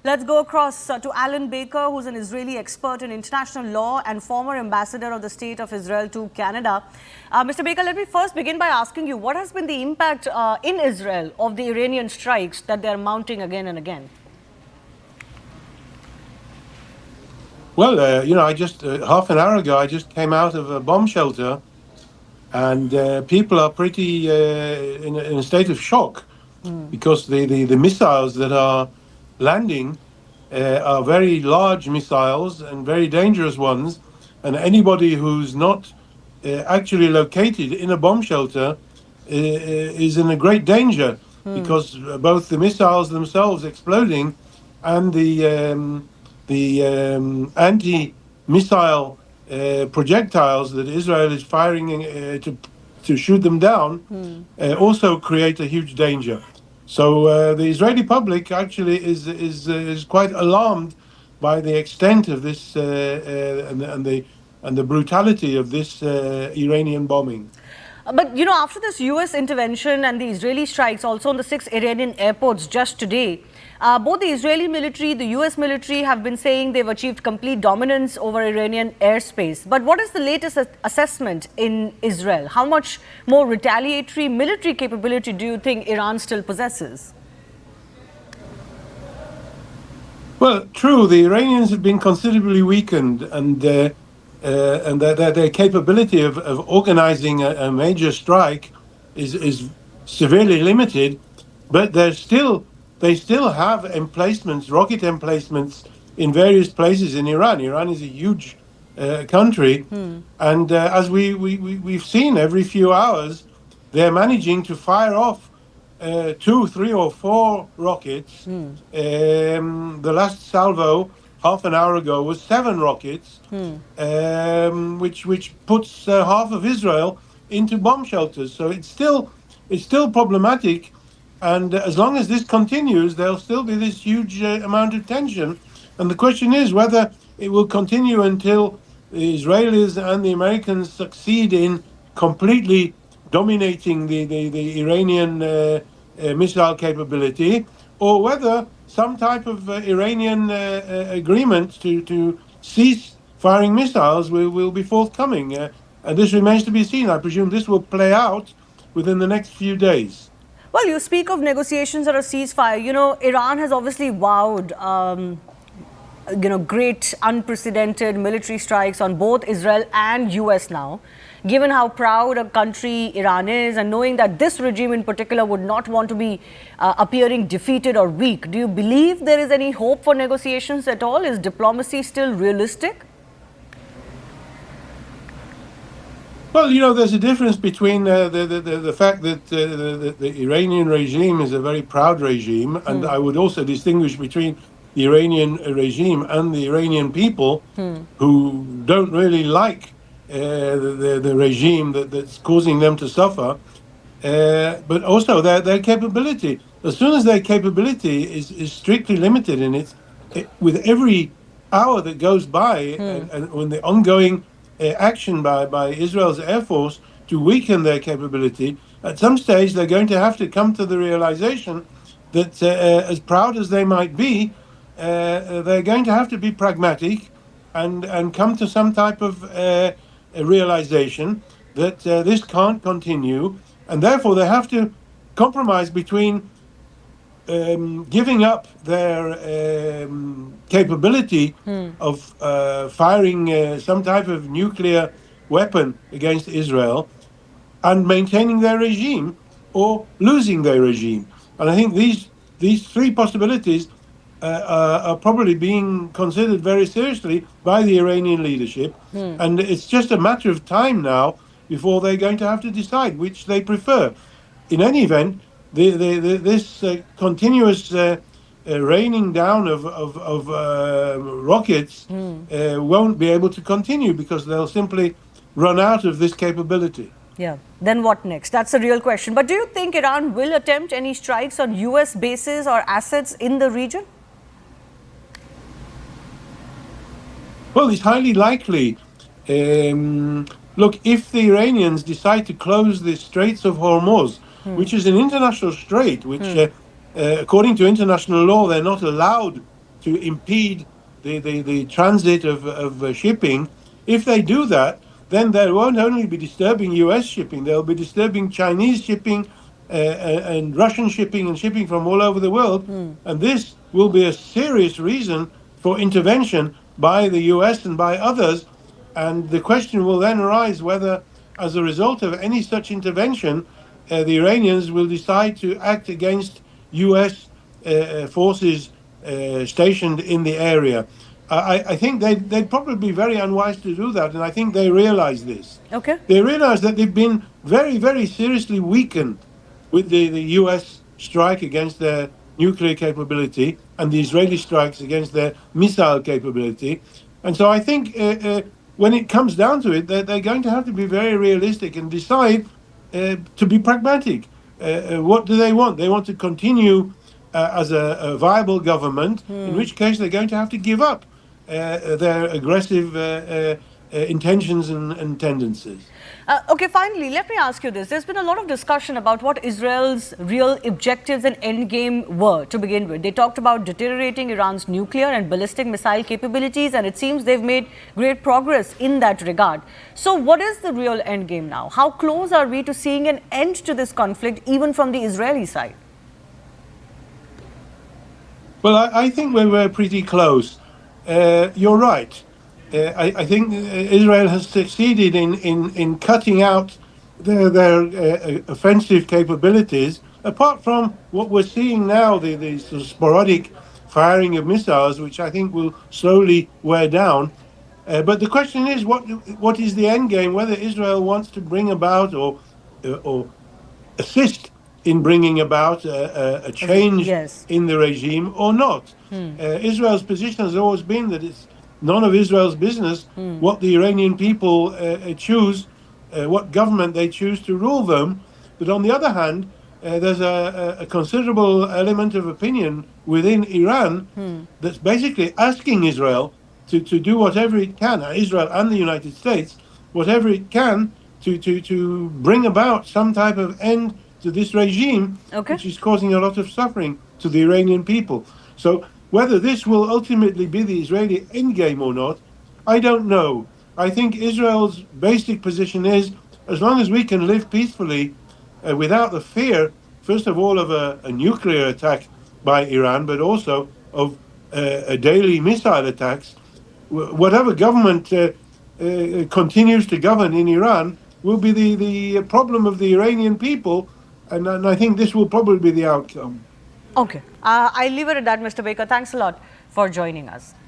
Let's go across to Alan Baker, who's an Israeli expert in international law and former ambassador of the State of Israel to Canada. Mr. Baker, let me first begin by asking you, what has been the impact in Israel of the Iranian strikes that they're mounting again and again? Well, I just half an hour ago, I just came out of a bomb shelter, and people are pretty in a state of shock because the missiles that are landing are very large missiles and very dangerous ones, and anybody who's not actually located in a bomb shelter is in a great danger because both the missiles themselves exploding and the anti-missile projectiles that Israel is firing to shoot them down also create a huge danger. So the Israeli public actually is quite alarmed by the extent of this and the brutality of this Iranian bombing. But, after this U.S. intervention and the Israeli strikes also on the 6 Iranian airports just today, both the Israeli military, the U.S. military have been saying they've achieved complete dominance over Iranian airspace. But what is the latest assessment in Israel? How much more retaliatory military capability do you think Iran still possesses? Well, true, the Iranians have been considerably weakened, and their capability of organizing a major strike is severely limited, but they still have emplacements, rocket emplacements in various places in Iran. Iran is a huge country, and as we've seen every few hours, they're managing to fire off 2, 3, or 4 rockets. The last salvo half an hour ago was 7 rockets, which puts half of Israel into bomb shelters. So it's still problematic, and as long as this continues, there'll still be this huge amount of tension. And the question is whether it will continue until the Israelis and the Americans succeed in completely dominating the Iranian missile capability, or whether some type of Iranian agreement to cease firing missiles will be forthcoming. And this remains to be seen. I presume this will play out within the next few days. Well, you speak of negotiations or a ceasefire. Iran has obviously vowed, great unprecedented military strikes on both Israel and US now. Given how proud a country Iran is, and knowing that this regime in particular would not want to be appearing defeated or weak, do you believe there is any hope for negotiations at all? Is diplomacy still realistic? Well, there's a difference between the fact that the Iranian regime is a very proud regime, and I would also distinguish between the Iranian regime and the Iranian people who don't really like the regime that's causing them to suffer, but also their capability. As soon as their capability is strictly limited in it, with every hour that goes by, and when the ongoing action by Israel's Air Force to weaken their capability, at some stage they're going to have to come to the realization that as proud as they might be, they're going to have to be pragmatic and come to some type of realization that this can't continue, and therefore they have to compromise between giving up their capability of firing some type of nuclear weapon against Israel and maintaining their regime, or losing their regime. And I think these 3 possibilities are probably being considered very seriously by the Iranian leadership, and it's just a matter of time now before they're going to have to decide which they prefer. In any event, this continuous raining down of rockets won't be able to continue because they'll simply run out of this capability. Yeah. Then what next? That's a real question. But do you think Iran will attempt any strikes on US bases or assets in the region? Well, it's highly likely. Look, if the Iranians decide to close the Straits of Hormuz, which is an international strait, which according to international law, they're not allowed to impede the transit of shipping. If they do that, then they won't only be disturbing US shipping, they'll be disturbing Chinese shipping and Russian shipping and shipping from all over the world. And this will be a serious reason for intervention by the US and by others. And the question will then arise whether, as a result of any such intervention, the Iranians will decide to act against US forces stationed in the area. I think they'd probably be very unwise to do that, and I think they realize this. Okay. They realize that they've been very, very seriously weakened with the US strike against their nuclear capability and the Israeli strikes against their missile capability. And so I think when it comes down to it, they're going to have to be very realistic and decide to be pragmatic. What do they want? They want to continue as a viable government, in which case they're going to have to give up their aggressive intentions and tendencies. Okay, finally, let me ask you this. There's been a lot of discussion about what Israel's real objectives and endgame were to begin with. They talked about deteriorating Iran's nuclear and ballistic missile capabilities, and it seems they've made great progress in that regard. So what is the real endgame now? How close are we to seeing an end to this conflict, even from the Israeli side? Well, I think we're pretty close. You're right. I think Israel has succeeded in cutting out their offensive capabilities. Apart from what we're seeing now, the sort of sporadic firing of missiles, which I think will slowly wear down. But the question is, what is the end game? Whether Israel wants to bring about or assist in bringing about a change Yes. in the regime or not. Israel's position has always been that it's none of Israel's business what the Iranian people choose, what government they choose to rule them. But on the other hand, there's a considerable element of opinion within Iran that's basically asking Israel to do whatever it can, Israel and the United States, whatever it can to bring about some type of end to this regime, which is causing a lot of suffering to the Iranian people. So whether this will ultimately be the Israeli endgame or not, I don't know. I think Israel's basic position is, as long as we can live peacefully without the fear, first of all, of a nuclear attack by Iran, but also of daily missile attacks, whatever government continues to govern in Iran will be the problem of the Iranian people, and I think this will probably be the outcome. Okay. I'll leave it at that, Mr. Baker. Thanks a lot for joining us.